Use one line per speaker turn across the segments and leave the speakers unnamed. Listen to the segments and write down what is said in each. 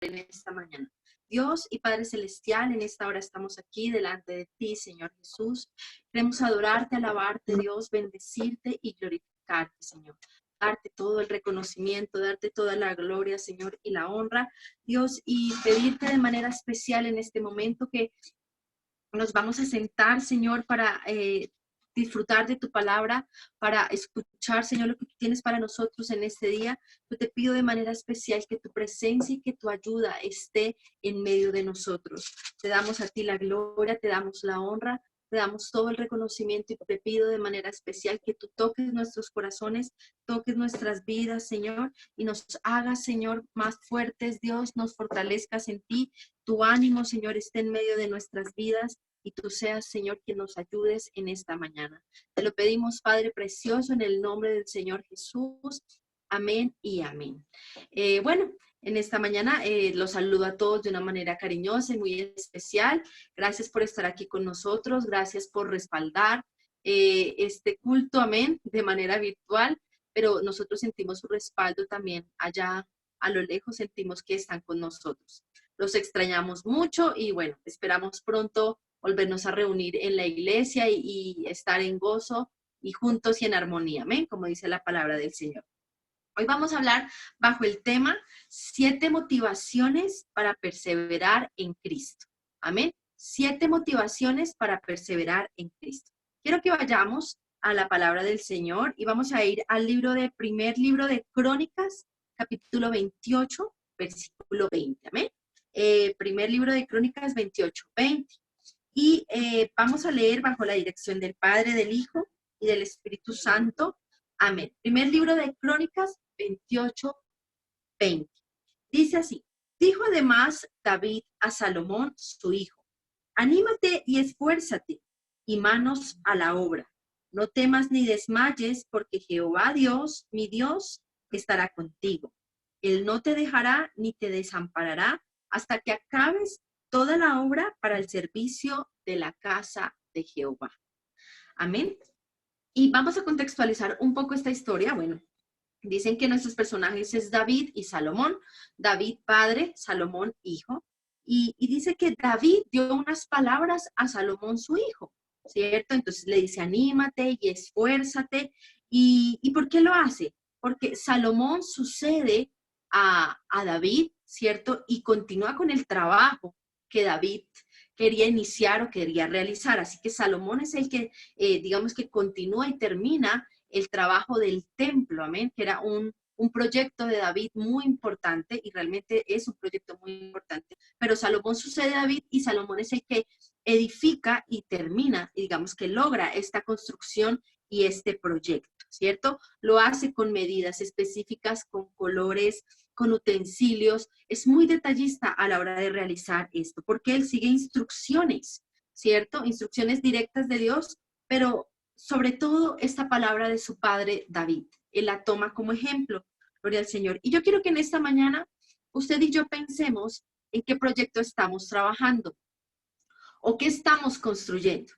en esta mañana. Dios y Padre Celestial, en esta hora estamos aquí delante de ti, Señor Jesús. Queremos adorarte, alabarte, Dios, bendecirte y glorificarte, Señor. Darte todo el reconocimiento, darte toda la gloria, Señor, y la honra, Dios, y pedirte de manera especial en este momento que nos vamos a sentar, Señor, para disfrutar de tu palabra, para escuchar, Señor, lo que tú tienes para nosotros en este día. Yo te pido de manera especial que tu presencia y que tu ayuda esté en medio de nosotros. Te damos a ti la gloria, te damos la honra, te damos todo el reconocimiento y te pido de manera especial que tú toques nuestros corazones, toques nuestras vidas, Señor, y nos hagas, Señor, más fuertes, Dios, nos fortalezcas en ti. Tu ánimo, Señor, esté en medio de nuestras vidas y tú seas, Señor, quien nos ayudes en esta mañana. Te lo pedimos, Padre precioso, en el nombre del Señor Jesús. Amén y amén. Bueno, en esta mañana los saludo a todos de una manera cariñosa y muy especial. Gracias por estar aquí con nosotros. Gracias por respaldar este culto, amén, de manera virtual. Pero nosotros sentimos su respaldo también allá a lo lejos, sentimos que están con nosotros. Los extrañamos mucho y bueno, esperamos pronto volvernos a reunir en la iglesia y estar en gozo y juntos y en armonía, amén, como dice la palabra del Señor. Hoy vamos a hablar bajo el tema 7 motivaciones para perseverar en Cristo. Amén. 7 motivaciones para perseverar en Cristo. Quiero que vayamos a la palabra del Señor y vamos a ir al primer libro de Crónicas, capítulo 28, versículo 20. Amén. Primer libro de Crónicas 28, 20. Y vamos a leer bajo la dirección del Padre, del Hijo y del Espíritu Santo. Amén. Primer libro de Crónicas 28, 20. Dice así: dijo además David a Salomón, su hijo: anímate y esfuérzate, y manos a la obra. No temas ni desmayes, porque Jehová Dios, mi Dios, estará contigo. Él no te dejará ni te desamparará hasta que acabes toda la obra para el servicio de la casa de Jehová. Amén. Y vamos a contextualizar un poco esta historia. Bueno, dicen que nuestros personajes es David y Salomón. David padre, Salomón hijo. Y dice que David dio unas palabras a Salomón su hijo, ¿cierto? Entonces le dice, anímate y esfuérzate. ¿Y por qué lo hace? Porque Salomón sucede a David, ¿cierto? Y continúa con el trabajo que David quería iniciar o quería realizar. Así que Salomón es el que, digamos que continúa y termina el trabajo del templo, amén, que era un proyecto de David muy importante y realmente es un proyecto muy importante. Pero Salomón sucede a David y Salomón es el que edifica y termina, y digamos que logra esta construcción y este proyecto, ¿cierto? Lo hace con medidas específicas, con colores, con utensilios. Es muy detallista a la hora de realizar esto, porque él sigue instrucciones, ¿cierto? Instrucciones directas de Dios, pero sobre todo esta palabra de su padre David. Él la toma como ejemplo. Gloria al Señor. Y yo quiero que en esta mañana usted y yo pensemos en qué proyecto estamos trabajando o qué estamos construyendo.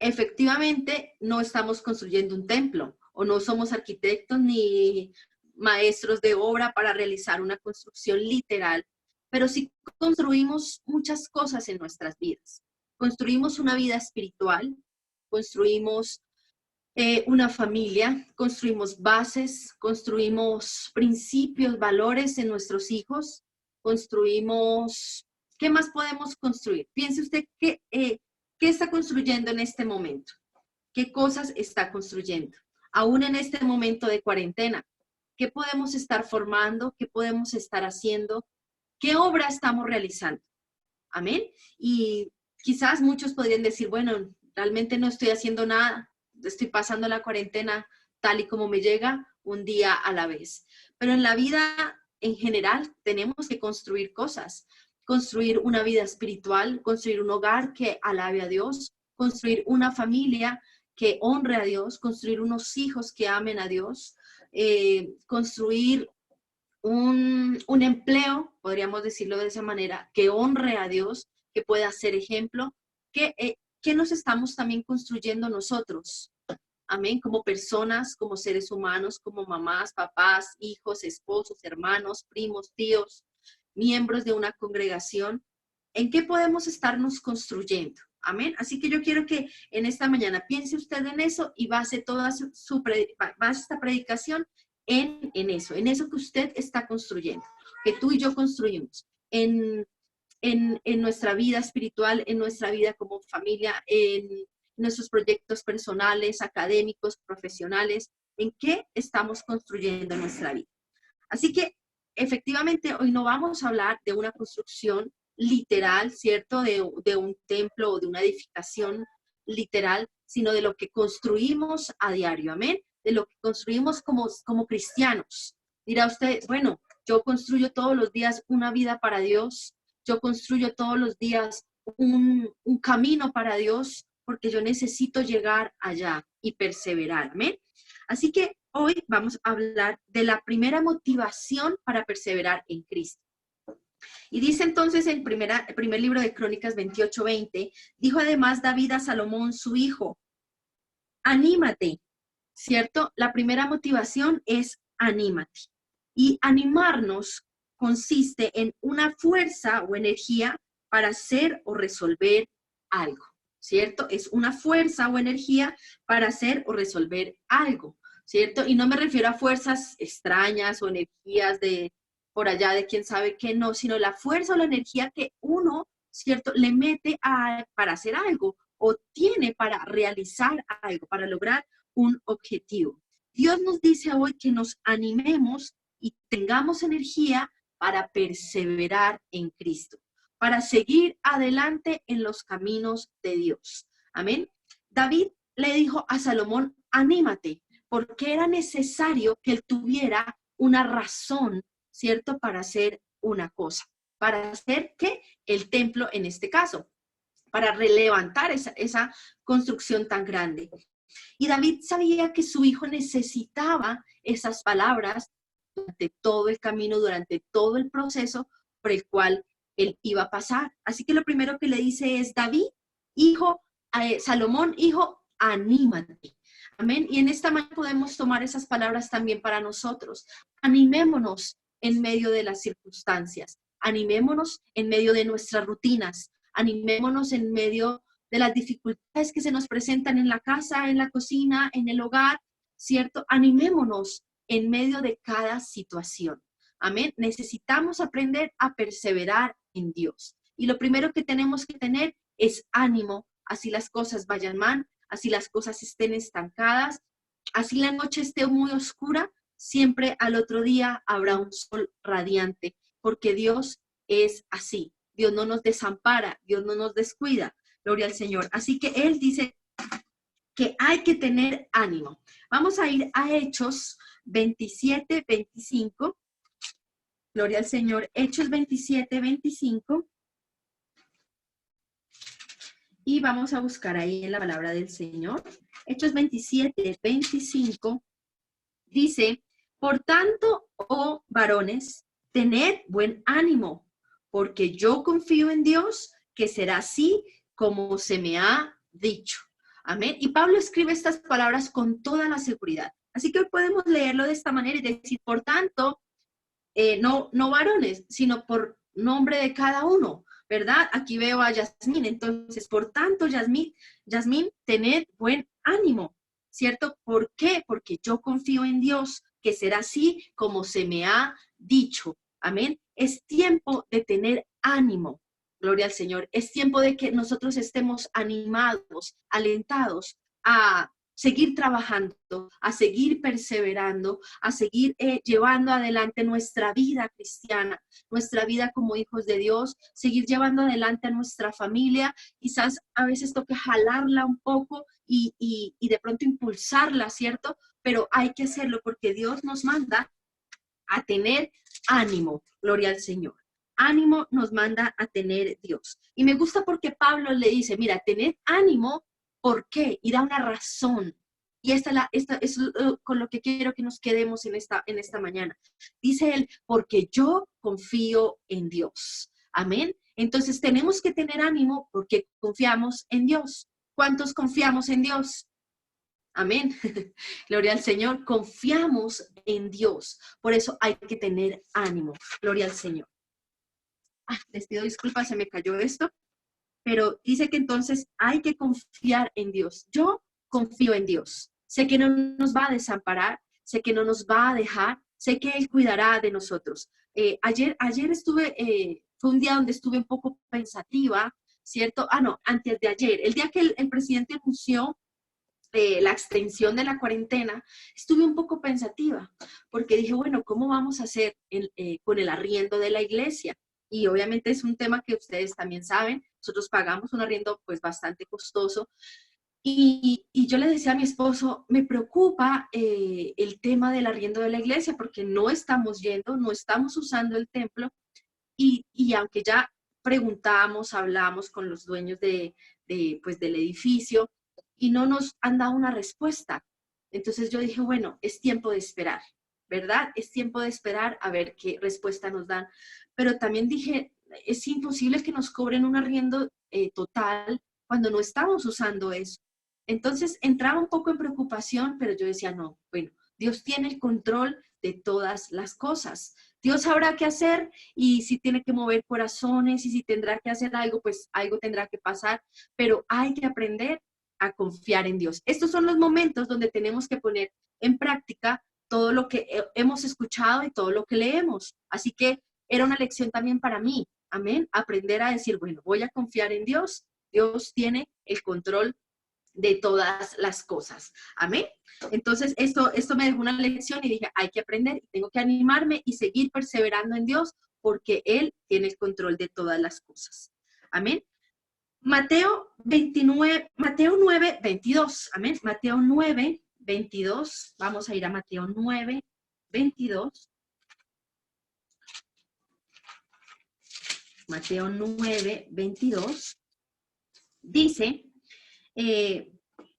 Efectivamente, no estamos construyendo un templo o no somos arquitectos ni maestros de obra para realizar una construcción literal, pero sí construimos muchas cosas en nuestras vidas. Construimos una vida espiritual, construimos una familia, construimos bases, construimos principios, valores en nuestros hijos, construimos, ¿qué más podemos construir? Piense usted qué está construyendo en este momento, qué cosas está construyendo, aún en este momento de cuarentena, qué podemos estar formando, qué podemos estar haciendo, qué obra estamos realizando. Amén. Y quizás muchos podrían decir, bueno, realmente no estoy haciendo nada, estoy pasando la cuarentena tal y como me llega, un día a la vez. Pero en la vida en general tenemos que construir cosas, construir una vida espiritual, construir un hogar que alabe a Dios, construir una familia que honre a Dios, construir unos hijos que amen a Dios, construir un empleo, podríamos decirlo de esa manera, que honre a Dios, que pueda ser ejemplo, que nos estamos también construyendo nosotros. Amén, como personas, como seres humanos, como mamás, papás, hijos, esposos, hermanos, primos, tíos, miembros de una congregación, ¿en qué podemos estarnos construyendo? Amén. Así que yo quiero que en esta mañana piense usted en eso y base toda base esta predicación en eso que usted está construyendo, que tú y yo construimos en nuestra vida espiritual, en nuestra vida como familia, en nuestros proyectos personales, académicos, profesionales, en qué estamos construyendo nuestra vida. Así que efectivamente hoy no vamos a hablar de una construcción literal, ¿cierto? De un templo o de una edificación literal, sino de lo que construimos a diario, amén, de lo que construimos como cristianos. Dirá usted, bueno, yo construyo todos los días una vida para Dios, yo construyo todos los días un camino para Dios, porque yo necesito llegar allá y perseverar, amén. Así que hoy vamos a hablar de la primera motivación para perseverar en Cristo. Y dice entonces el primer libro de Crónicas 28:20, dijo además David a Salomón, su hijo, anímate, ¿cierto? La primera motivación es anímate. Y animarnos consiste en una fuerza o energía para hacer o resolver algo, ¿cierto? Es una fuerza o energía para hacer o resolver algo, ¿cierto? Y no me refiero a fuerzas extrañas o energías de por allá de quién sabe qué, no, sino la fuerza o la energía que uno, ¿cierto?, le mete para hacer algo o tiene para realizar algo, para lograr un objetivo. Dios nos dice hoy que nos animemos y tengamos energía para perseverar en Cristo, para seguir adelante en los caminos de Dios. Amén. David le dijo a Salomón, anímate, porque era necesario que él tuviera una razón, ¿cierto?, para hacer una cosa. ¿Para hacer qué? El templo en este caso, para relevantar esa construcción tan grande. Y David sabía que su hijo necesitaba esas palabras durante todo el camino, durante todo el proceso por el cual él iba a pasar. Así que lo primero que le dice es, David, hijo, Salomón, hijo, anímate. Amén. Y en esta mañana podemos tomar esas palabras también para nosotros. Animémonos en medio de las circunstancias. Animémonos en medio de nuestras rutinas. Animémonos en medio de las dificultades que se nos presentan en la casa, en la cocina, en el hogar, ¿cierto? Animémonos en medio de cada situación. Amén. Necesitamos aprender a perseverar en Dios. Y lo primero que tenemos que tener es ánimo, así las cosas vayan mal, así las cosas estén estancadas, así la noche esté muy oscura, siempre al otro día habrá un sol radiante, porque Dios es así. Dios no nos desampara, Dios no nos descuida. Gloria al Señor. Así que Él dice que hay que tener ánimo. Vamos a ir a Hechos 27:25. Gloria al Señor. Hechos 27:25. Y vamos a buscar ahí en la palabra del Señor. Hechos 27:25 dice, por tanto, oh varones, tened buen ánimo, porque yo confío en Dios que será así como se me ha dicho. Amén. Y Pablo escribe estas palabras con toda la seguridad. Así que hoy podemos leerlo de esta manera y decir, por tanto, no varones, sino por nombre de cada uno, ¿verdad? Aquí veo a Yasmín, entonces, por tanto, Yasmín, tened buen ánimo, ¿cierto? ¿Por qué? Porque yo confío en Dios, que será así como se me ha dicho, amén. Es tiempo de tener ánimo, gloria al Señor, es tiempo de que nosotros estemos animados, alentados a seguir trabajando, a seguir perseverando, a seguir llevando adelante nuestra vida cristiana, nuestra vida como hijos de Dios, seguir llevando adelante a nuestra familia. Quizás a veces toque jalarla un poco y de pronto impulsarla, ¿cierto? Pero hay que hacerlo porque Dios nos manda a tener ánimo, gloria al Señor. Ánimo nos manda a tener Dios. Y me gusta porque Pablo le dice, mira, tened ánimo. ¿Por qué? Y da una razón. Y esta es con lo que quiero que nos quedemos en esta mañana. Dice él, porque yo confío en Dios. Amén. Entonces tenemos que tener ánimo porque confiamos en Dios. ¿Cuántos confiamos en Dios? Amén. Gloria al Señor. Confiamos en Dios. Por eso hay que tener ánimo. Gloria al Señor. Les pido disculpas, se me cayó esto, pero dice que entonces hay que confiar en Dios. Yo confío en Dios. Sé que no nos va a desamparar, sé que no nos va a dejar, sé que Él cuidará de nosotros. Ayer estuve, fue un día donde estuve un poco pensativa, ¿cierto? No, antes de ayer, el día que el presidente anunció la extensión de la cuarentena, estuve un poco pensativa, porque dije, bueno, ¿cómo vamos a hacer con el arriendo de la iglesia? Y obviamente es un tema que ustedes también saben, nosotros pagamos un arriendo pues bastante costoso, y yo le decía a mi esposo, me preocupa el tema del arriendo de la iglesia, porque no estamos yendo, no estamos usando el templo, y aunque ya preguntamos, hablamos con los dueños pues, del edificio y no nos han dado una respuesta. Entonces yo dije, bueno, es tiempo de esperar, ¿verdad? Es tiempo de esperar a ver qué respuesta nos dan. Pero también dije, es imposible que nos cobren un arriendo total cuando no estamos usando eso. Entonces entraba un poco en preocupación, pero yo decía, no, bueno, Dios tiene el control de todas las cosas. Dios sabrá qué hacer y si tiene que mover corazones y si tendrá que hacer algo, pues algo tendrá que pasar, pero hay que aprender a confiar en Dios. Estos son los momentos donde tenemos que poner en práctica todo lo que hemos escuchado y todo lo que leemos. Así que era una lección también para mí, amén, aprender a decir, bueno, voy a confiar en Dios, Dios tiene el control de todas las cosas. Amén. Entonces, esto me dejó una lección y dije, hay que aprender, tengo que animarme y seguir perseverando en Dios porque Él tiene el control de todas las cosas. Amén. Mateo 9, 22. Amén. Mateo 9, 22. Vamos a ir a Mateo 9, 22. Mateo 9, 22. Dice,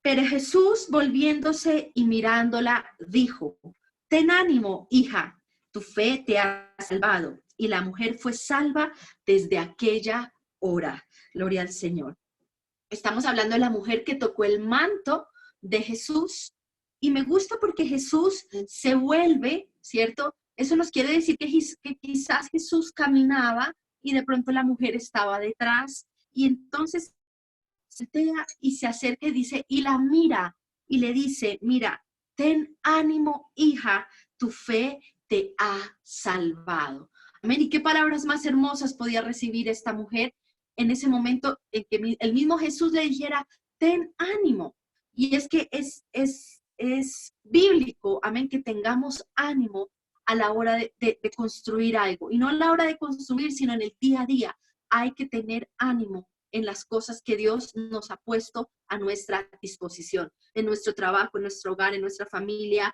pero Jesús, volviéndose y mirándola, dijo, ten ánimo, hija, tu fe te ha salvado. Y la mujer fue salva desde aquella hora. Gloria al Señor. Estamos hablando de la mujer que tocó el manto de Jesús. Y me gusta porque Jesús se vuelve, ¿cierto? Eso nos quiere decir que quizás Jesús caminaba y de pronto la mujer estaba detrás. Y entonces y se acerca y dice, y la mira, y le dice, mira, ten ánimo, hija, tu fe te ha salvado. Amén. ¿Y qué palabras más hermosas podía recibir esta mujer en ese momento en que el mismo Jesús le dijera, ten ánimo? Y es que es bíblico, amén, que tengamos ánimo a la hora de construir algo. Y no a la hora de construir, sino en el día a día. Hay que tener ánimo en las cosas que Dios nos ha puesto a nuestra disposición, en nuestro trabajo, en nuestro hogar, en nuestra familia,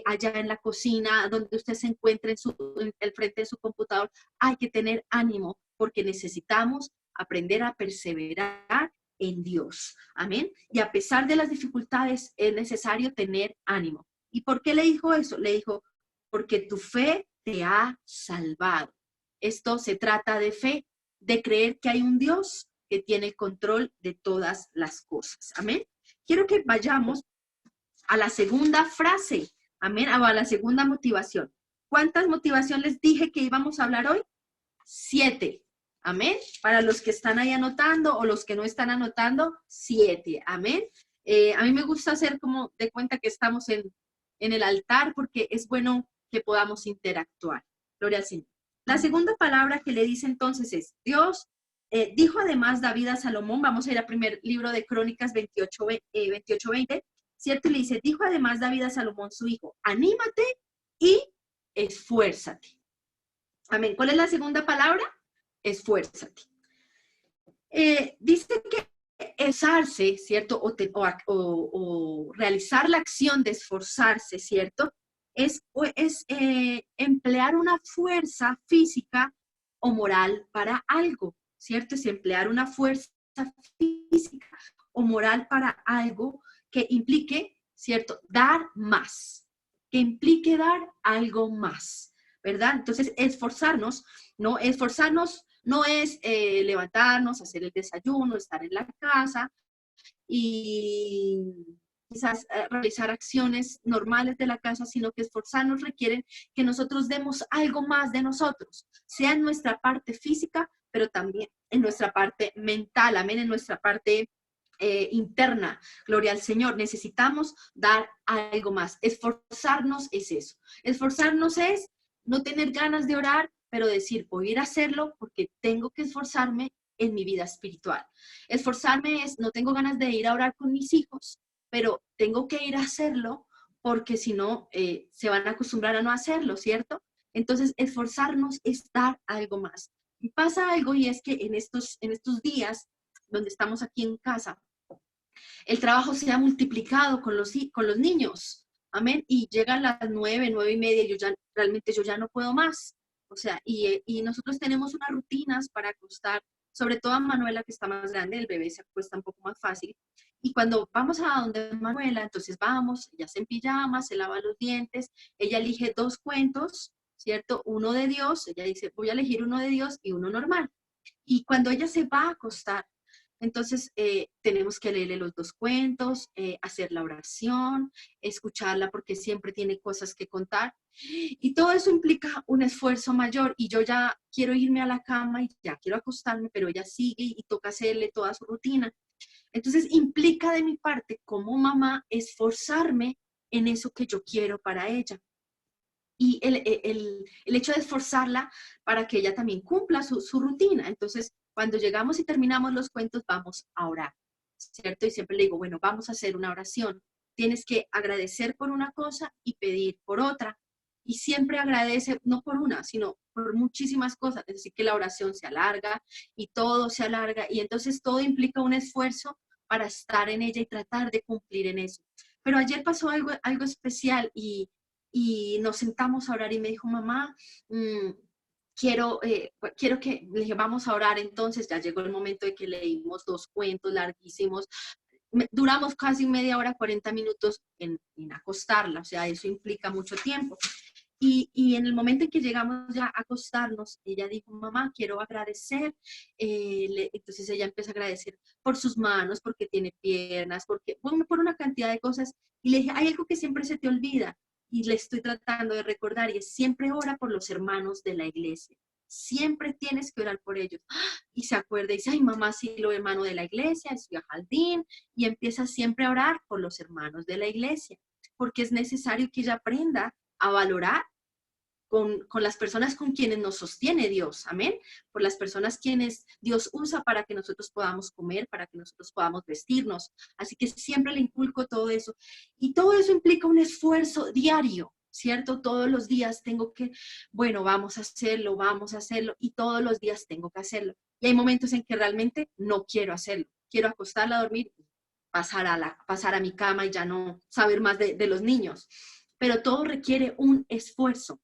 allá en la cocina, donde usted se encuentre en el frente de su computador. Hay que tener ánimo porque necesitamos aprender a perseverar en Dios. Amén. Y a pesar de las dificultades, es necesario tener ánimo. ¿Y por qué le dijo eso? Le dijo, porque tu fe te ha salvado. Esto se trata de fe, de creer que hay un Dios que tiene el control de todas las cosas. Amén. Quiero que vayamos a la segunda frase. Amén. A la segunda motivación. ¿Cuántas motivaciones les dije que íbamos a hablar hoy? 7. Amén. Para los que están ahí anotando o los que no están anotando, 7. Amén. A mí me gusta hacer como de cuenta que estamos en el altar porque es bueno que podamos interactuar. Gloria al Señor. La segunda palabra que le dice entonces es, Dios dijo además David a Salomón, vamos a ir al primer libro de Crónicas 28:20, ¿cierto? Y le dice, dijo además David a Salomón su hijo, anímate y esfuérzate. Amén. ¿Cuál es la segunda palabra? Esfuérzate. Dice que esforzarse, ¿cierto? O realizar la acción de esforzarse, ¿cierto? Es emplear una fuerza física o moral para algo, ¿cierto? Es emplear una fuerza física o moral para algo que implique, ¿cierto? Dar más, que implique dar algo más, ¿verdad? Entonces, esforzarnos, ¿no? Esforzarnos no es levantarnos, hacer el desayuno, estar en la casa y quizás realizar acciones normales de la casa, sino que esforzarnos requiere que nosotros demos algo más de nosotros, sea en nuestra parte física, pero también en nuestra parte mental, amén, en nuestra parte interna. Gloria al Señor. Necesitamos dar algo más. Esforzarnos es eso. Esforzarnos es no tener ganas de orar, pero decir, voy a ir a hacerlo porque tengo que esforzarme en mi vida espiritual. Esforzarme es, no tengo ganas de ir a orar con mis hijos, pero tengo que ir a hacerlo porque si no, se van a acostumbrar a no hacerlo, ¿cierto? Entonces, esforzarnos es dar algo más. Y pasa algo, y es que en estos días donde estamos aquí en casa, el trabajo se ha multiplicado con los niños. Amén. Y llegan las 9, 9:30, y realmente yo ya no puedo más. O sea, y nosotros tenemos unas rutinas para acostar, sobre todo a Manuela, que está más grande, el bebé se acuesta un poco más fácil. Y cuando vamos a donde Manuela, entonces vamos, ella se en pijama, se lava los dientes, ella elige 2 cuentos, ¿cierto? Uno de Dios, ella dice, voy a elegir uno de Dios y uno normal. Y cuando ella se va a acostar, entonces tenemos que leerle los 2 cuentos, hacer la oración, escucharla porque siempre tiene cosas que contar. Y todo eso implica un esfuerzo mayor, y yo ya quiero irme a la cama y ya quiero acostarme, pero ella sigue y toca hacerle toda su rutina. Entonces implica de mi parte como mamá esforzarme en eso que yo quiero para ella. Y el hecho de esforzarla para que ella también cumpla su rutina. Entonces, cuando llegamos y terminamos los cuentos, vamos a orar, ¿cierto? Y siempre le digo, bueno, vamos a hacer una oración. Tienes que agradecer por una cosa y pedir por otra. Y siempre agradece, no por una, sino por muchísimas cosas. Es decir, que la oración se alarga y todo se alarga. Y entonces todo implica un esfuerzo para estar en ella y tratar de cumplir en eso. Pero ayer pasó algo especial, y nos sentamos a orar y me dijo, mamá, quiero que, le dije, vamos a orar. Entonces ya llegó el momento de que leímos 2 cuentos larguísimos. Duramos casi media hora, 40 minutos en acostarla, o sea, eso implica mucho tiempo. Y en el momento en que llegamos ya a acostarnos, ella dijo, mamá, quiero agradecer. Entonces ella empieza a agradecer por sus manos, porque tiene piernas, bueno, por una cantidad de cosas. Y le dije, hay algo que siempre se te olvida, y le estoy tratando de recordar, y es siempre ora por los hermanos de la iglesia. Siempre tienes que orar por ellos. Y se acuerda y dice, ay, mamá, sí, lo hermano de la iglesia, es Jaldín, y empieza siempre a orar por los hermanos de la iglesia, porque es necesario que ella aprenda a valorar con las personas con quienes nos sostiene Dios, amén, por las personas quienes Dios usa para que nosotros podamos comer, para que nosotros podamos vestirnos. Así que siempre le inculco todo eso. Y todo eso implica un esfuerzo diario, ¿cierto? Todos los días tengo que, bueno, vamos a hacerlo, y todos los días tengo que hacerlo. Y hay momentos en que realmente no quiero hacerlo. Quiero acostarla a dormir, pasar a mi cama y ya no saber más de los niños. Pero todo requiere un esfuerzo.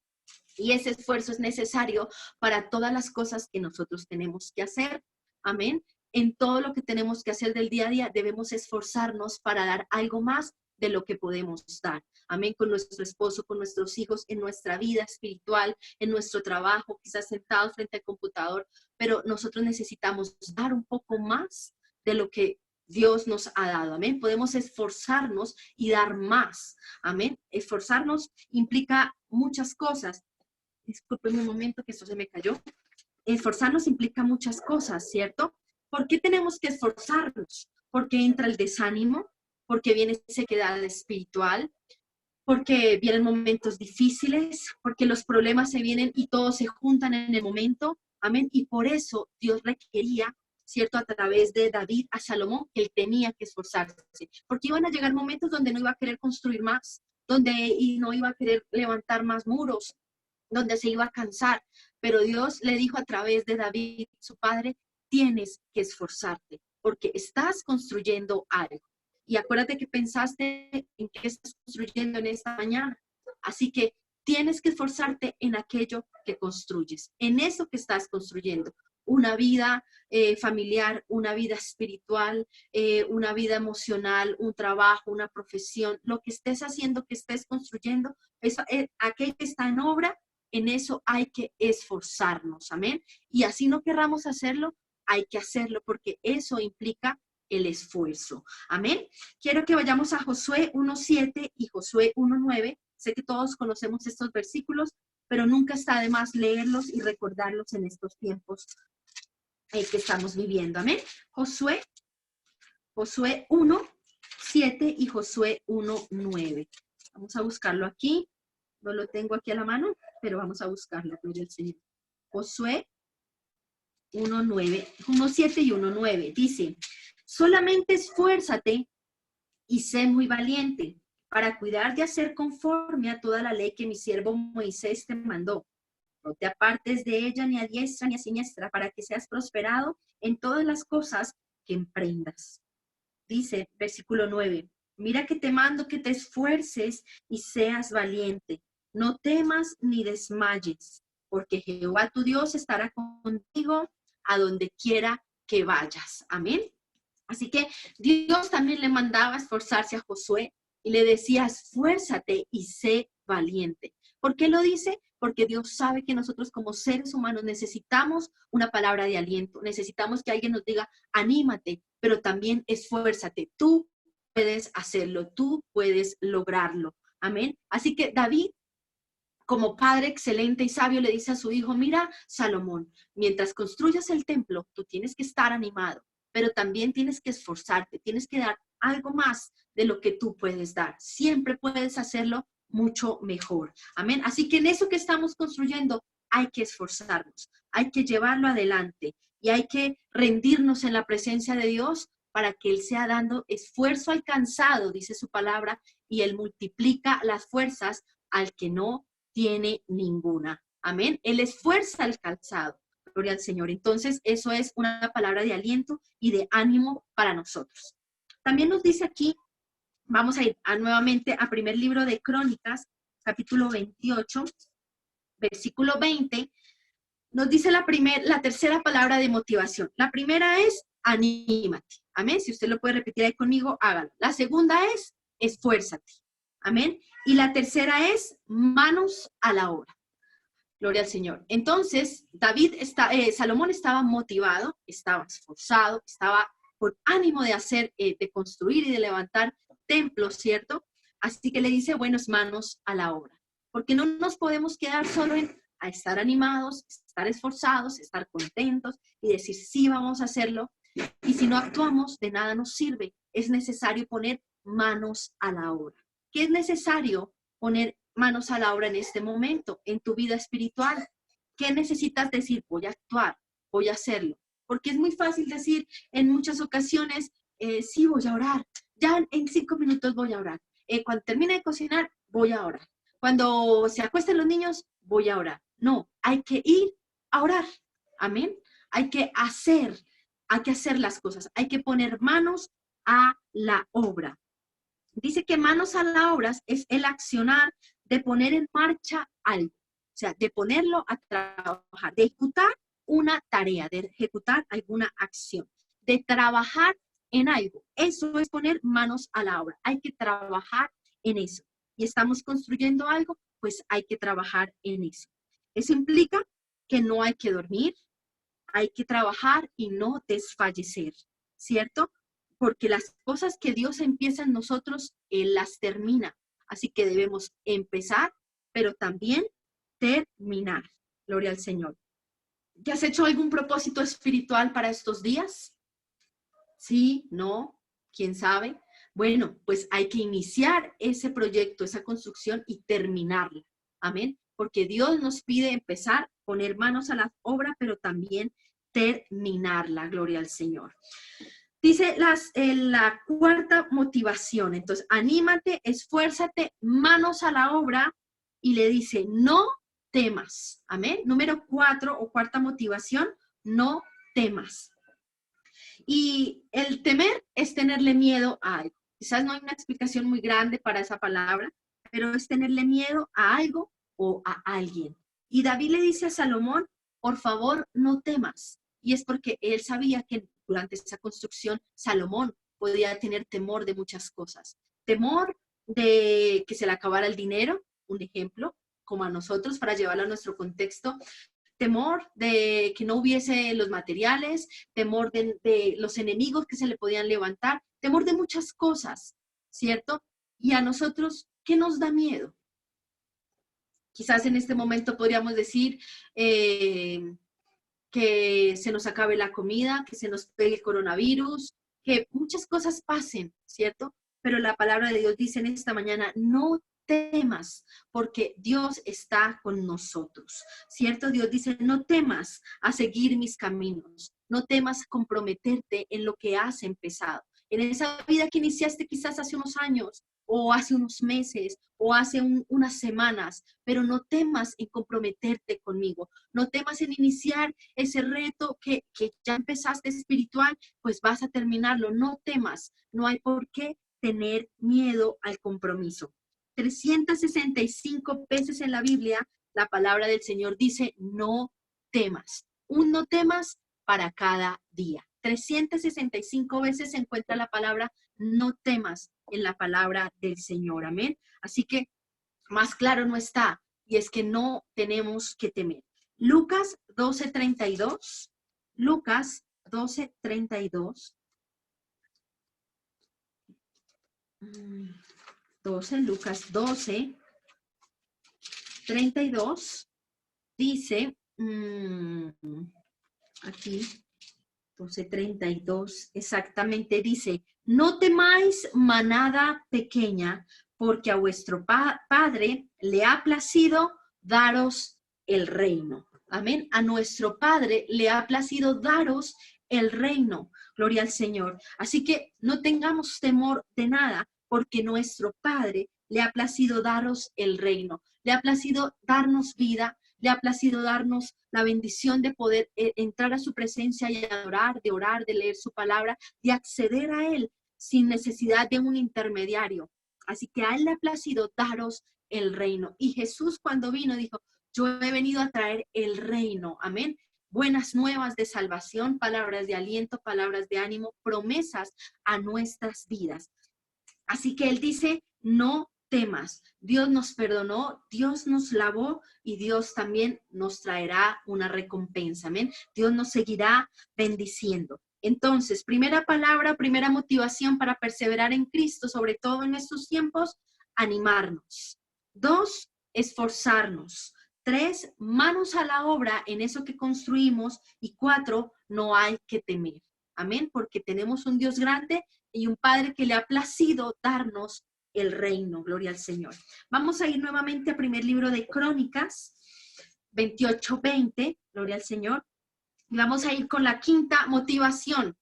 Y ese esfuerzo es necesario para todas las cosas que nosotros tenemos que hacer. Amén. En todo lo que tenemos que hacer del día a día, debemos esforzarnos para dar algo más de lo que podemos dar. Amén. Con nuestro esposo, con nuestros hijos, en nuestra vida espiritual, en nuestro trabajo, quizás sentados frente al computador, pero nosotros necesitamos dar un poco más de lo que Dios nos ha dado. Amén. Podemos esforzarnos y dar más. Amén. Esforzarnos implica muchas cosas. Disculpen un momento que esto se me cayó. Esforzarnos implica muchas cosas, ¿cierto? ¿Por qué tenemos que esforzarnos? Porque entra el desánimo, porque viene sequedad espiritual, porque vienen momentos difíciles, porque los problemas se vienen y todos se juntan en el momento. Amén. Y por eso Dios requería, ¿cierto? A través de David a Salomón, que él tenía que esforzarse, porque iban a llegar momentos donde no iba a querer construir más, y no iba a querer levantar más muros, donde se iba a cansar, pero Dios le dijo a través de David, su padre, tienes que esforzarte porque estás construyendo algo. Y acuérdate que pensaste en qué estás construyendo en esta mañana. Así que tienes que esforzarte en aquello que construyes, en eso que estás construyendo. Una vida familiar, una vida espiritual, una vida emocional, un trabajo, una profesión, lo que estés haciendo, que estés construyendo, aquello que está en obra, en eso hay que esforzarnos, amén. Y así no querramos hacerlo, hay que hacerlo porque eso implica el esfuerzo. Amén. Quiero que vayamos a Josué 1:7 y Josué 1:9. Sé que todos conocemos estos versículos, pero nunca está de más leerlos y recordarlos en estos tiempos que estamos viviendo. Amén. Josué 1:7 y Josué 1:9. Vamos a buscarlo aquí. No lo tengo aquí a la mano, pero vamos a buscarlo. Gloria al Señor. Josué 1:7 y 1:9. Dice, solamente esfuérzate y sé muy valiente para cuidar de hacer conforme a toda la ley que mi siervo Moisés te mandó. No te apartes de ella ni a diestra ni a siniestra, para que seas prosperado en todas las cosas que emprendas. Dice, versículo 9, mira que te mando que te esfuerces y seas valiente. No temas ni desmayes, porque Jehová tu Dios estará contigo a donde quiera que vayas. Amén. Así que Dios también le mandaba esforzarse a Josué y le decía, esfuérzate y sé valiente. ¿Por qué lo dice? Porque Dios sabe que nosotros como seres humanos necesitamos una palabra de aliento, necesitamos que alguien nos diga, anímate, pero también esfuérzate. Tú puedes hacerlo, tú puedes lograrlo. Amén. Así que David, como padre excelente y sabio, le dice a su hijo, mira, Salomón, mientras construyas el templo, tú tienes que estar animado, pero también tienes que esforzarte, tienes que dar algo más de lo que tú puedes dar. Siempre puedes hacerlo mucho mejor. Amén. Así que en eso que estamos construyendo hay que esforzarnos, hay que llevarlo adelante y hay que rendirnos en la presencia de Dios para que Él sea dando esfuerzo alcanzado, dice su palabra, y Él multiplica las fuerzas al que no tiene ninguna. Amén. Él esfuerza al calzado. Gloria al Señor. Entonces, eso es una palabra de aliento y de ánimo para nosotros. También nos dice aquí, vamos a ir nuevamente a primer libro de Crónicas, capítulo 28, versículo 20, nos dice la tercera palabra de motivación. La primera es anímate. Amén. Si usted lo puede repetir ahí conmigo, hágalo. La segunda es esfuérzate. Amén. Y la tercera es manos a la obra. Gloria al Señor. Entonces, Salomón estaba motivado, estaba esforzado, estaba con ánimo de hacer, de construir y de levantar templos, ¿cierto? Así que le dice, buenas manos a la obra. Porque no nos podemos quedar solo en a estar animados, estar esforzados, estar contentos y decir, sí, vamos a hacerlo. Y si no actuamos, de nada nos sirve. Es necesario poner manos a la obra. ¿Qué es necesario poner manos a la obra en este momento, en tu vida espiritual? ¿Qué necesitas decir? Voy a actuar, voy a hacerlo. Porque es muy fácil decir en muchas ocasiones, sí, voy a orar. Ya en 5 minutos voy a orar. Cuando termine de cocinar, voy a orar. Cuando se acuesten los niños, voy a orar. No, hay que ir a orar. Amén. Hay que hacer las cosas. Hay que poner manos a la obra. Dice que manos a la obra es el accionar de poner en marcha algo, o sea, de ponerlo a trabajar, de ejecutar una tarea, de ejecutar alguna acción, de trabajar en algo. Eso es poner manos a la obra. Hay que trabajar en eso. Y estamos construyendo algo, pues hay que trabajar en eso. Eso implica que no hay que dormir, hay que trabajar y no desfallecer, ¿cierto? Porque las cosas que Dios empieza en nosotros, Él las termina. Así que debemos empezar, pero también terminar. Gloria al Señor. ¿Ya has hecho algún propósito espiritual para estos días? ¿Sí? ¿No? ¿Quién sabe? Bueno, pues hay que iniciar ese proyecto, esa construcción y terminarla. Amén. Porque Dios nos pide empezar, poner manos a la obra, pero también terminarla. Gloria al Señor. Dice la cuarta motivación. Entonces, anímate, esfuérzate, manos a la obra. Y le dice, no temas. Amén. Número 4 o cuarta motivación, no temas. Y el temer es tenerle miedo a algo. Quizás no hay una explicación muy grande para esa palabra, pero es tenerle miedo a algo o a alguien. Y David le dice a Salomón, por favor, no temas. Y es porque él sabía que durante esa construcción Salomón podía tener temor de muchas cosas. Temor de que se le acabara el dinero, un ejemplo, como a nosotros, para llevarlo a nuestro contexto. temor de que no hubiese los materiales, temor de los enemigos que se le podían levantar, temor de muchas cosas, ¿cierto? Y a nosotros, ¿qué nos da miedo? Quizás en este momento podríamos decir que se nos acabe la comida, que se nos pegue el coronavirus, que muchas cosas pasen, ¿cierto? Pero la palabra de Dios dice en esta mañana, no temas, porque Dios está con nosotros, ¿cierto? Dios dice, no temas a seguir mis caminos, no temas a comprometerte en lo que has empezado, en esa vida que iniciaste quizás hace unos años, o hace unos meses, o hace unas semanas, pero no temas en comprometerte conmigo, no temas en iniciar ese reto que ya empezaste espiritual, pues vas a terminarlo, no temas, no hay por qué tener miedo al compromiso. 365 veces en la Biblia, la palabra del Señor dice, no temas. Un no temas para cada día. 365 veces se encuentra la palabra no temas en la palabra del Señor. Amén. Así que más claro no está, y es que no tenemos que temer. Lucas 12:32. Lucas 12:32. 12, Lucas 12:32 dice, aquí, 12:32, exactamente dice, no temáis manada pequeña, porque a vuestro Padre le ha placido daros el reino. Amén. A nuestro Padre le ha placido daros el reino. Gloria al Señor. Así que no tengamos temor de nada, porque nuestro Padre le ha placido daros el reino. Le ha placido darnos vida, le ha placido darnos la bendición de poder entrar a su presencia y adorar, de orar, de leer su palabra, de acceder a Él sin necesidad de un intermediario. Así que a Él le ha placido daros el reino. Y Jesús cuando vino dijo, yo he venido a traer el reino. Amén. Buenas nuevas de salvación, palabras de aliento, palabras de ánimo, promesas a nuestras vidas. Así que Él dice, no temas. Dios nos perdonó, Dios nos lavó y Dios también nos traerá una recompensa. Amén. Dios nos seguirá bendiciendo. Entonces, primera palabra, primera motivación para perseverar en Cristo, sobre todo en estos tiempos, animarnos. 2, esforzarnos. 3, manos a la obra en eso que construimos. Y 4, no hay que temer. Amén, porque tenemos un Dios grande y un Padre que le ha placido darnos el reino. Gloria al Señor. Vamos a ir nuevamente al primer libro de Crónicas, 28:20. Gloria al Señor. Y vamos a ir con la quinta motivación.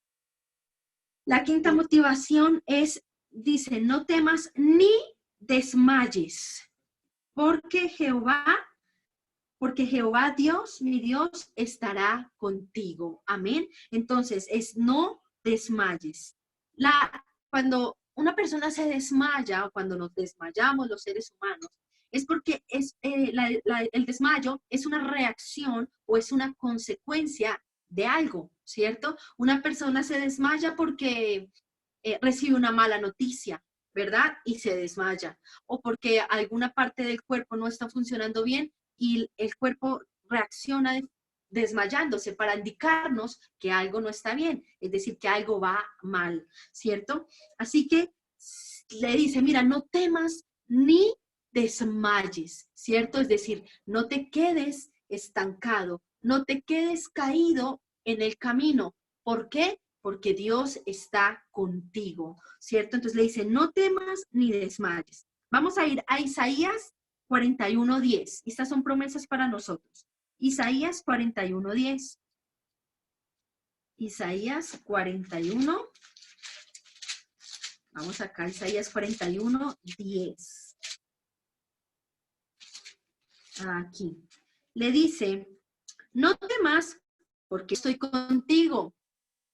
La quinta motivación dice, no temas ni desmayes, porque Jehová Dios, mi Dios, estará contigo. Amén. Entonces, es no desmayes. Cuando una persona se desmaya o cuando nos desmayamos los seres humanos, es porque el desmayo es una reacción o es una consecuencia de algo, ¿cierto? Una persona se desmaya porque recibe una mala noticia, ¿verdad? Y se desmaya. O porque alguna parte del cuerpo no está funcionando bien y el cuerpo reacciona desmayándose para indicarnos que algo no está bien, es decir, que algo va mal, ¿cierto? Así que le dice, mira, no temas ni desmayes, ¿cierto? Es decir, no te quedes estancado, no te quedes caído en el camino. ¿Por qué? Porque Dios está contigo, ¿cierto? Entonces le dice, no temas ni desmayes. Vamos a ir a Isaías 41:10. Estas son promesas para nosotros. Isaías 41:10. Isaías 41. Vamos acá, Isaías 41:10. Aquí. Le dice, no temas porque estoy contigo.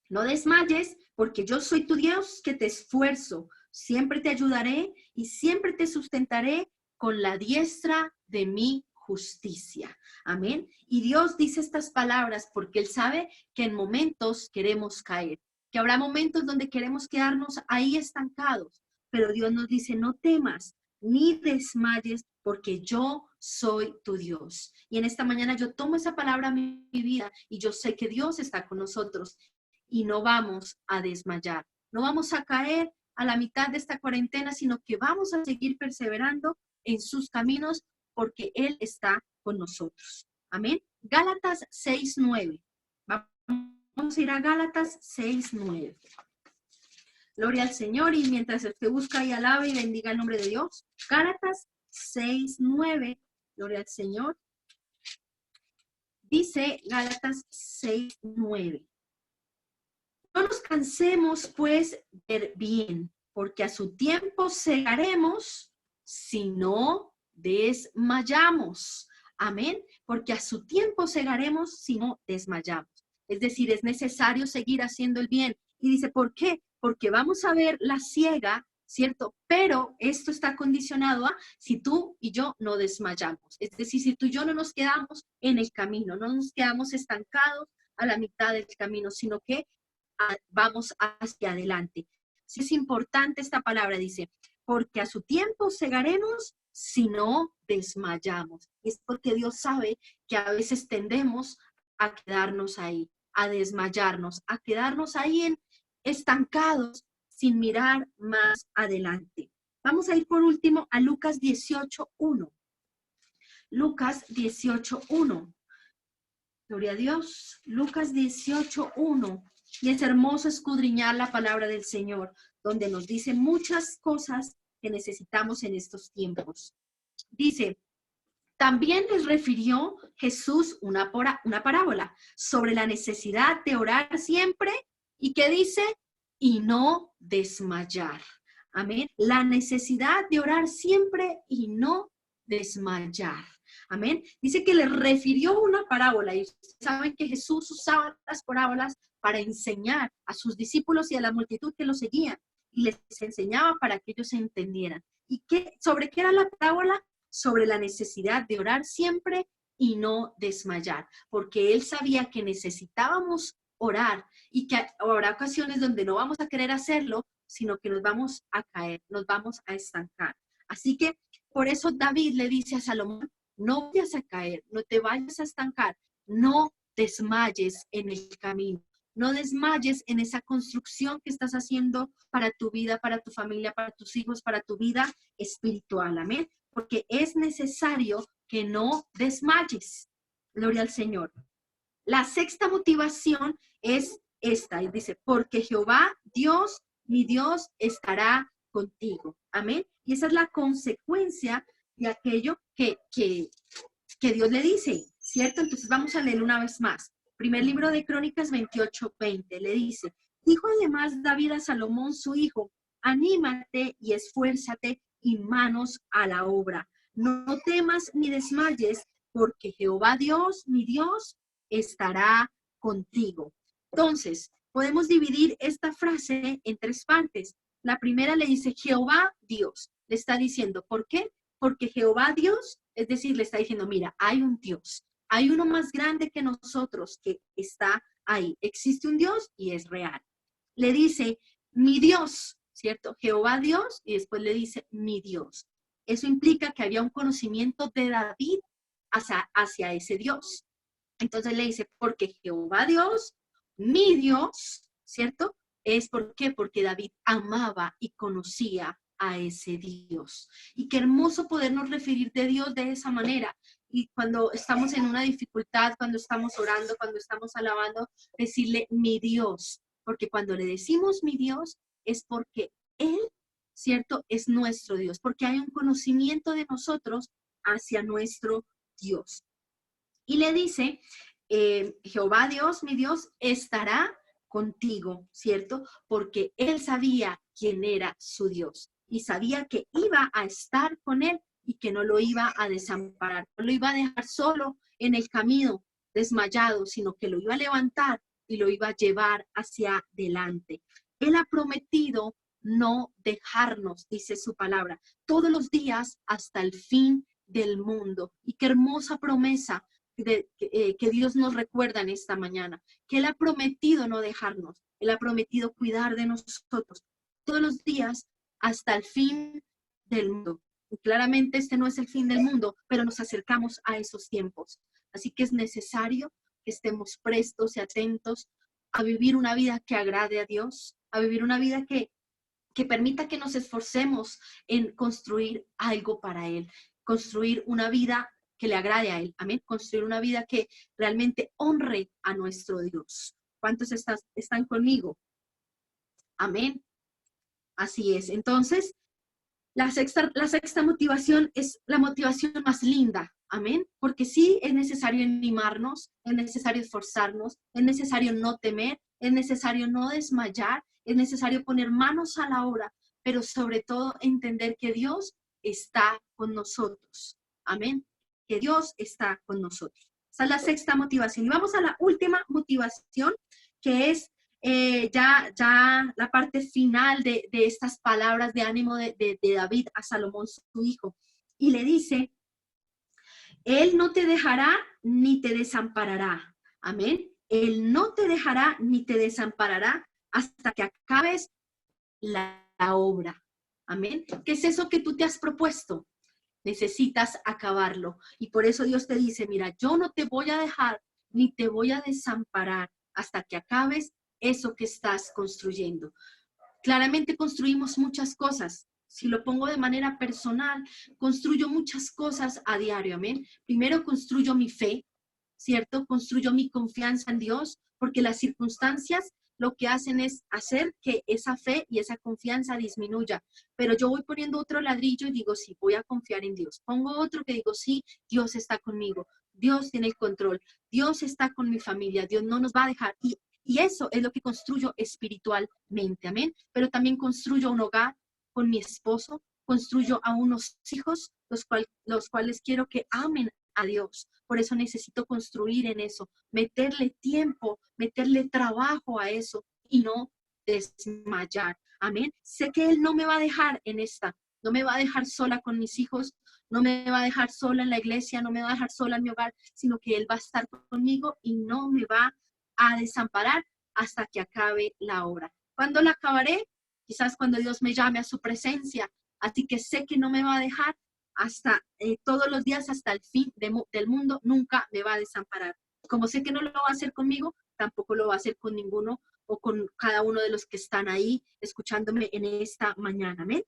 No desmayes porque yo soy tu Dios que te esfuerzo. Siempre te ayudaré y siempre te sustentaré con la diestra de mi justicia. Amén. Y Dios dice estas palabras porque Él sabe que en momentos queremos caer, que habrá momentos donde queremos quedarnos ahí estancados, pero Dios nos dice, no temas, ni desmayes, porque yo soy tu Dios. Y en esta mañana yo tomo esa palabra a mi vida y yo sé que Dios está con nosotros y no vamos a desmayar, no vamos a caer a la mitad de esta cuarentena, sino que vamos a seguir perseverando en sus caminos porque Él está con nosotros. Amén. Gálatas 6:9. Vamos a ir a Gálatas 6:9. Gloria al Señor, y mientras usted busca y alabe y bendiga el nombre de Dios. Gálatas 6:9. Gloria al Señor. Dice Gálatas 6:9. No nos cansemos, pues, de ver bien, porque a su tiempo segaremos si no desmayamos. Amén. Porque a su tiempo segaremos si no desmayamos. Es decir, es necesario seguir haciendo el bien. Y dice, ¿por qué? Porque vamos a ver la siega, ¿cierto? Pero esto está condicionado a si tú y yo no desmayamos. Es decir, si tú y yo no nos quedamos en el camino, no nos quedamos estancados a la mitad del camino, sino que vamos hacia adelante. Sí, es importante esta palabra, dice, porque a su tiempo segaremos si no desmayamos. Es porque Dios sabe que a veces tendemos a quedarnos ahí, a desmayarnos, a quedarnos ahí estancados sin mirar más adelante. Vamos a ir por último a Lucas 18:1. Lucas 18:1. Gloria a Dios. Lucas 18:1. Y es hermoso escudriñar la palabra del Señor, donde nos dice muchas cosas que necesitamos en estos tiempos. Dice, también les refirió Jesús una parábola sobre la necesidad de orar siempre y que dice, y no desmayar. Amén. La necesidad de orar siempre y no desmayar. Amén. Dice que le refirió una parábola y ustedes saben que Jesús usaba las parábolas para enseñar a sus discípulos y a la multitud que lo seguían y les enseñaba para que ellos entendieran. ¿Y sobre qué era la parábola? Sobre la necesidad de orar siempre y no desmayar, porque él sabía que necesitábamos orar y que habrá ocasiones donde no vamos a querer hacerlo, sino que nos vamos a caer, nos vamos a estancar. Así que por eso David le dice a Salomón, no vayas a caer, no te vayas a estancar, no desmayes en el camino, no desmayes en esa construcción que estás haciendo para tu vida, para tu familia, para tus hijos, para tu vida espiritual. Amén. Porque es necesario que no desmayes. Gloria al Señor. La sexta motivación es esta, y dice, porque Jehová, Dios, mi Dios, estará contigo. Amén. Y esa es la consecuencia de aquello que Dios le dice, ¿cierto? Entonces vamos a leer una vez más. Primer libro de Crónicas 28:20, le dice, dijo además David a Salomón su hijo, anímate y esfuérzate y manos a la obra. No temas ni desmayes, porque Jehová Dios, mi Dios, estará contigo. Entonces, podemos dividir esta frase en tres partes. La primera le dice Jehová Dios. Le está diciendo, ¿por qué? Porque Jehová Dios, es decir, le está diciendo, mira, hay un Dios. Hay uno más grande que nosotros que está ahí. Existe un Dios y es real. Le dice, mi Dios, ¿cierto? Jehová Dios, y después le dice, mi Dios. Eso implica que había un conocimiento de David hacia ese Dios. Entonces le dice, porque Jehová Dios, mi Dios, ¿cierto? ¿Por qué? Porque David amaba y conocía a ese Dios. Y qué hermoso podernos referir de Dios de esa manera. Y cuando estamos en una dificultad, cuando estamos orando, cuando estamos alabando, decirle mi Dios. Porque cuando le decimos mi Dios, es porque Él, ¿cierto? Es nuestro Dios. Porque hay un conocimiento de nosotros hacia nuestro Dios. Y le dice, Jehová Dios, mi Dios, estará contigo, ¿cierto? Porque él sabía quién era su Dios y sabía que iba a estar con él y que no lo iba a desamparar, no lo iba a dejar solo en el camino desmayado, sino que lo iba a levantar y lo iba a llevar hacia adelante. Él ha prometido no dejarnos, dice su palabra, todos los días hasta el fin del mundo. Y qué hermosa promesa que Dios nos recuerda en esta mañana, que Él ha prometido no dejarnos, Él ha prometido cuidar de nosotros todos los días hasta el fin del mundo. Claramente este no es el fin del mundo, pero nos acercamos a esos tiempos. Así que es necesario que estemos prestos y atentos a vivir una vida que agrade a Dios, a vivir una vida que permita que nos esforcemos en construir algo para Él, construir una vida que le agrade a Él, amén, construir una vida que realmente honre a nuestro Dios. ¿Cuántos están conmigo? Amén. Así es. Entonces, la sexta motivación es la motivación más linda, amén, porque sí es necesario animarnos, es necesario esforzarnos, es necesario no temer, es necesario no desmayar, es necesario poner manos a la obra, pero sobre todo entender que Dios está con nosotros, amén, que Dios está con nosotros. Esa es la sexta motivación. Y vamos a la última motivación, que es ya la parte final de estas palabras de ánimo de David a Salomón, su hijo. Y le dice, Él no te dejará ni te desamparará. Amén. Él no te dejará ni te desamparará hasta que acabes la obra. Amén. ¿Qué es eso que tú te has propuesto? Necesitas acabarlo. Y por eso Dios te dice, mira, yo no te voy a dejar ni te voy a desamparar hasta que acabes eso que estás construyendo. Claramente construimos muchas cosas. Si lo pongo de manera personal, construyo muchas cosas a diario, amén. Primero construyo mi fe, ¿cierto? Construyo mi confianza en Dios, porque las circunstancias lo que hacen es hacer que esa fe y esa confianza disminuya. Pero yo voy poniendo otro ladrillo y digo, sí, voy a confiar en Dios. Pongo otro que digo, sí, Dios está conmigo. Dios tiene el control. Dios está con mi familia. Dios no nos va a dejar. Y eso es lo que construyo espiritualmente, amén. Pero también construyo un hogar con mi esposo, construyo a unos hijos, los cuales quiero que amen a Dios. Por eso necesito construir en eso, meterle tiempo, meterle trabajo a eso y no desmayar. Amén. Sé que Él no me va a dejar en esta, no me va a dejar sola con mis hijos, no me va a dejar sola en la iglesia, no me va a dejar sola en mi hogar, sino que Él va a estar conmigo y no me va a desamparar hasta que acabe la obra. ¿Cuándo la acabaré? Quizás cuando Dios me llame a su presencia. Así que sé que no me va a dejar hasta todos los días, hasta el fin del mundo, nunca me va a desamparar. Como sé que no lo va a hacer conmigo, tampoco lo va a hacer con ninguno o con cada uno de los que están ahí escuchándome en esta mañana. ¿Amén?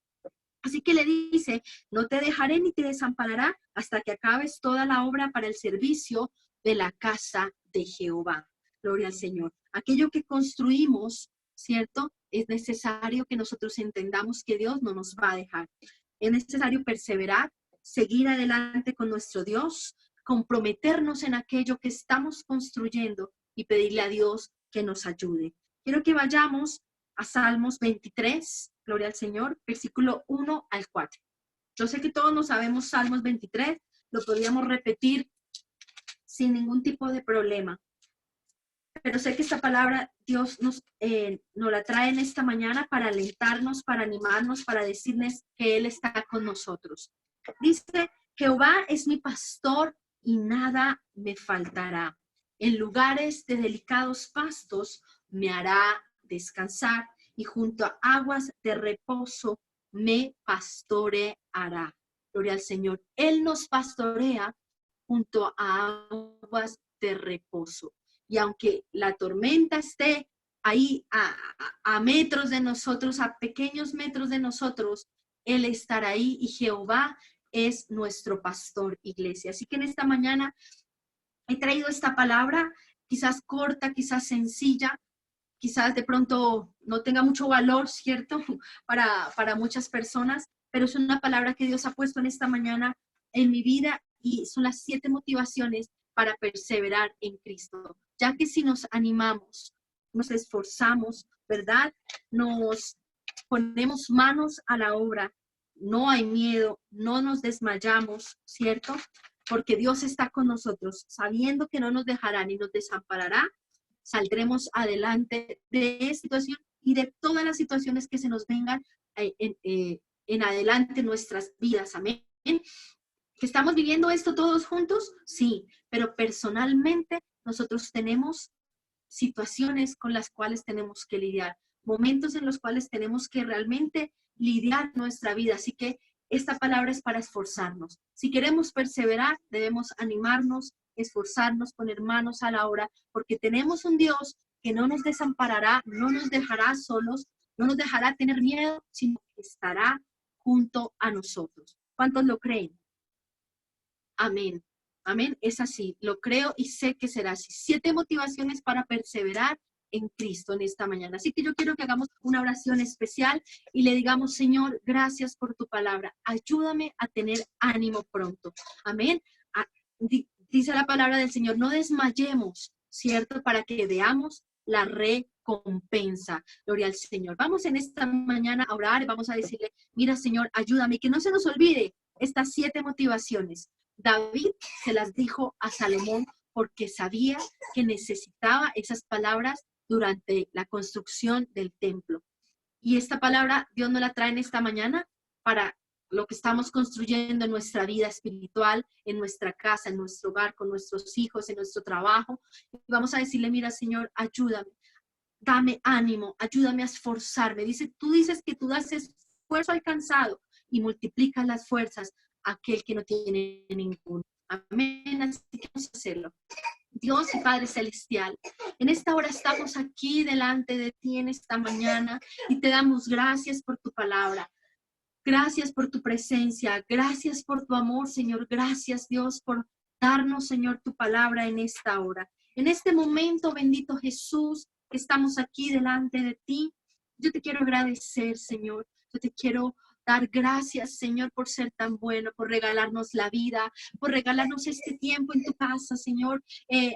Así que le dice, no te dejaré ni te desamparará hasta que acabes toda la obra para el servicio de la casa de Jehová. Gloria al Señor. Aquello que construimos, ¿cierto? Es necesario que nosotros entendamos que Dios no nos va a dejar. Es necesario perseverar, seguir adelante con nuestro Dios, comprometernos en aquello que estamos construyendo y pedirle a Dios que nos ayude. Quiero que vayamos a Salmos 23, gloria al Señor, versículo 1 al 4. Yo sé que todos nos sabemos Salmos 23, lo podríamos repetir sin ningún tipo de problema, pero sé que esta palabra Dios nos la trae en esta mañana para alentarnos, para animarnos, para decirles que Él está con nosotros. Dice, Jehová es mi pastor y nada me faltará. En lugares de delicados pastos me hará descansar y junto a aguas de reposo me pastoreará. Gloria al Señor. Él nos pastorea junto a aguas de reposo. Y aunque la tormenta esté ahí a metros de nosotros, a pequeños metros de nosotros, Él estará ahí y Jehová es nuestro pastor, iglesia. Así que en esta mañana he traído esta palabra, quizás corta, quizás sencilla, quizás de pronto no tenga mucho valor, ¿cierto? Para muchas personas, pero es una palabra que Dios ha puesto en esta mañana en mi vida y son las 7 motivaciones para perseverar en Cristo. Ya que si nos animamos, nos esforzamos, ¿verdad? Nos ponemos manos a la obra, no hay miedo, no nos desmayamos, ¿cierto? Porque Dios está con nosotros, sabiendo que no nos dejará ni nos desamparará, saldremos adelante de esta situación y de todas las situaciones que se nos vengan en adelante en nuestras vidas. Amén. ¿Que estamos viviendo esto todos juntos? Sí, pero personalmente nosotros tenemos situaciones con las cuales tenemos que lidiar, momentos en los cuales tenemos que realmente lidiar nuestra vida. Así que esta palabra es para esforzarnos. Si queremos perseverar, debemos animarnos, esforzarnos, poner manos a la obra, porque tenemos un Dios que no nos desamparará, no nos dejará solos, no nos dejará tener miedo, sino que estará junto a nosotros. ¿Cuántos lo creen? Amén. Amén. Es así. Lo creo y sé que será así. 7 motivaciones para perseverar en Cristo en esta mañana. Así que yo quiero que hagamos una oración especial y le digamos, Señor, gracias por tu palabra. Ayúdame a tener ánimo pronto. Amén. Dice la palabra del Señor, no desmayemos, ¿cierto? Para que veamos la recompensa. Gloria al Señor. Vamos en esta mañana a orar y vamos a decirle, mira, Señor, ayúdame, que no se nos olvide estas 7 motivaciones. David se las dijo a Salomón porque sabía que necesitaba esas palabras durante la construcción del templo. Y esta palabra Dios nos la trae en esta mañana para lo que estamos construyendo en nuestra vida espiritual, en nuestra casa, en nuestro hogar, con nuestros hijos, en nuestro trabajo. Y vamos a decirle, mira, Señor, ayúdame, dame ánimo, ayúdame a esforzarme. Tú dices que tú das esfuerzo al cansado y multiplicas las fuerzas a aquel que no tiene ninguno. Amén, así que vamos a hacerlo. Dios y Padre Celestial, en esta hora estamos aquí delante de ti en esta mañana y te damos gracias por tu palabra. Gracias por tu presencia, gracias por tu amor, Señor. Gracias, Dios, por darnos, Señor, tu palabra en esta hora. En este momento, bendito Jesús, que estamos aquí delante de ti, yo te quiero agradecer, Señor. Yo te quiero dar gracias, Señor, por ser tan bueno, por regalarnos la vida, por regalarnos este tiempo en tu casa, Señor.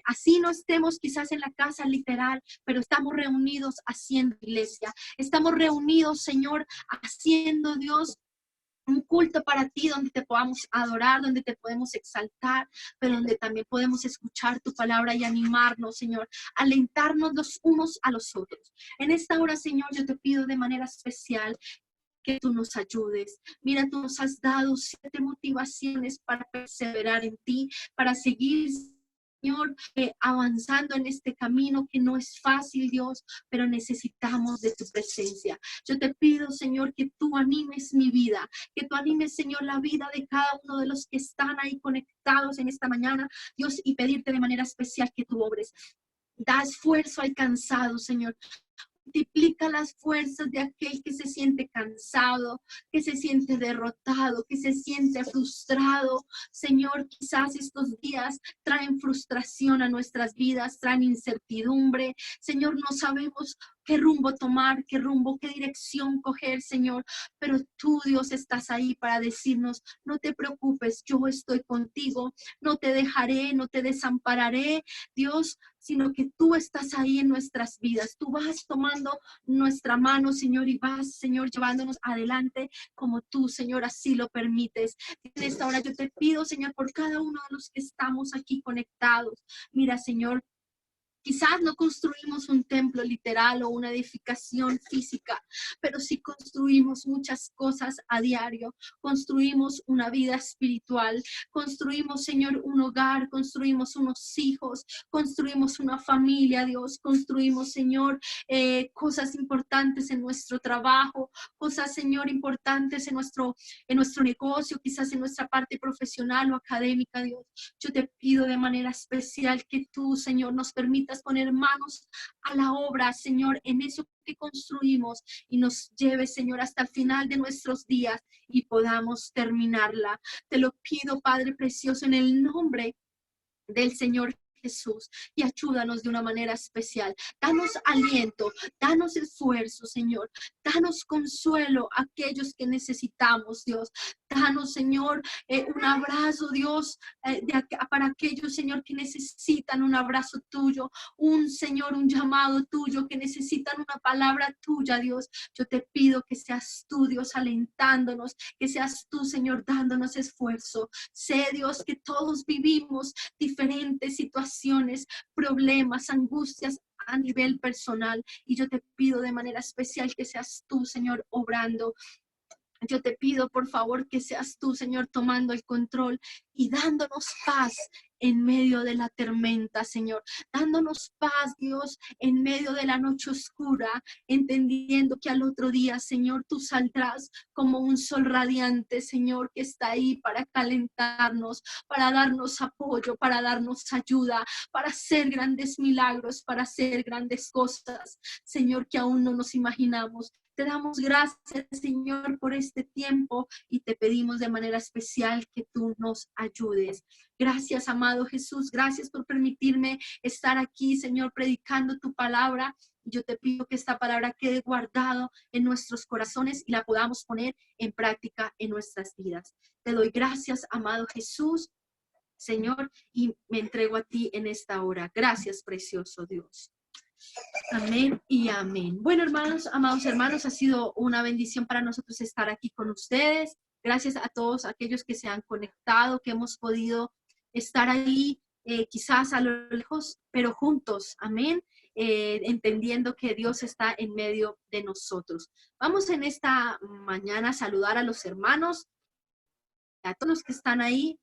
Así no estemos quizás en la casa literal, pero estamos reunidos haciendo iglesia. Estamos reunidos, Señor, haciendo, Dios, un culto para ti donde te podamos adorar, donde te podemos exaltar, pero donde también podemos escuchar tu palabra y animarnos, Señor, alentarnos los unos a los otros. En esta hora, Señor, yo te pido de manera especial que tú nos ayudes. Mira, tú nos has dado 7 motivaciones para perseverar en ti, para seguir, Señor, avanzando en este camino que no es fácil, Dios, pero necesitamos de tu presencia. Yo te pido, Señor, que tú animes mi vida, que tú animes, Señor, la vida de cada uno de los que están ahí conectados en esta mañana, Dios, y pedirte de manera especial que tú obres. Da esfuerzo al cansado, Señor. Multiplica las fuerzas de aquel que se siente cansado, que se siente derrotado, que se siente frustrado. Señor, quizás estos días traen frustración a nuestras vidas, traen incertidumbre. Señor, no sabemos qué rumbo tomar, qué rumbo, qué dirección coger, Señor. Pero tú, Dios, estás ahí para decirnos, no te preocupes, yo estoy contigo, no te dejaré, no te desampararé, Dios, sino que tú estás ahí en nuestras vidas. Tú vas tomando nuestra mano, Señor, y vas, Señor, llevándonos adelante como tú, Señor, así lo permites. En esta hora yo te pido, Señor, por cada uno de los que estamos aquí conectados. Mira, Señor, quizás no construimos un templo literal o una edificación física, pero sí construimos muchas cosas a diario. Construimos una vida espiritual, construimos, Señor, un hogar, construimos unos hijos, construimos una familia, Dios, construimos, Señor, cosas importantes en nuestro trabajo, cosas, Señor, importantes en nuestro negocio, quizás en nuestra parte profesional o académica, Dios. Yo te pido de manera especial que tú, Señor, nos permitas poner manos a la obra, Señor, en eso que construimos y nos lleve, Señor, hasta el final de nuestros días y podamos terminarla. Te lo pido, Padre precioso, en el nombre del Señor Jesús, y ayúdanos de una manera especial. Danos aliento, danos esfuerzo, Señor. Danos consuelo a aquellos que necesitamos, Dios. Danos, Señor, un abrazo, Dios, para aquellos, Señor, que necesitan un abrazo tuyo, Señor, un llamado tuyo, que necesitan una palabra tuya, Dios. Yo te pido que seas tú, Dios, alentándonos, que seas tú, Señor, dándonos esfuerzo. Sé, Dios, que todos vivimos diferentes situaciones, problemas, angustias a nivel personal, y yo te pido de manera especial que seas tú, Señor, obrando. Yo te pido, por favor, que seas tú, Señor, tomando el control, y dándonos paz en medio de la tormenta, Señor. Dándonos paz, Dios, en medio de la noche oscura, entendiendo que al otro día, Señor, tú saldrás como un sol radiante, Señor, que está ahí para calentarnos, para darnos apoyo, para darnos ayuda, para hacer grandes milagros, para hacer grandes cosas, Señor, que aún no nos imaginamos. Te damos gracias, Señor, por este tiempo y te pedimos de manera especial que tú nos ayudes. Gracias, amado Jesús. Gracias por permitirme estar aquí, Señor, predicando tu palabra. Yo te pido que esta palabra quede guardado en nuestros corazones y la podamos poner en práctica en nuestras vidas. Te doy gracias, amado Jesús, Señor, y me entrego a ti en esta hora. Gracias, precioso Dios. Amén y amén. Bueno, hermanos, amados hermanos, ha sido una bendición para nosotros estar aquí con ustedes. Gracias a todos aquellos que se han conectado, que hemos podido estar ahí, quizás a lo lejos, pero juntos. Amén. Entendiendo que Dios está en medio de nosotros. Vamos en esta mañana a saludar a los hermanos, a todos los que están ahí.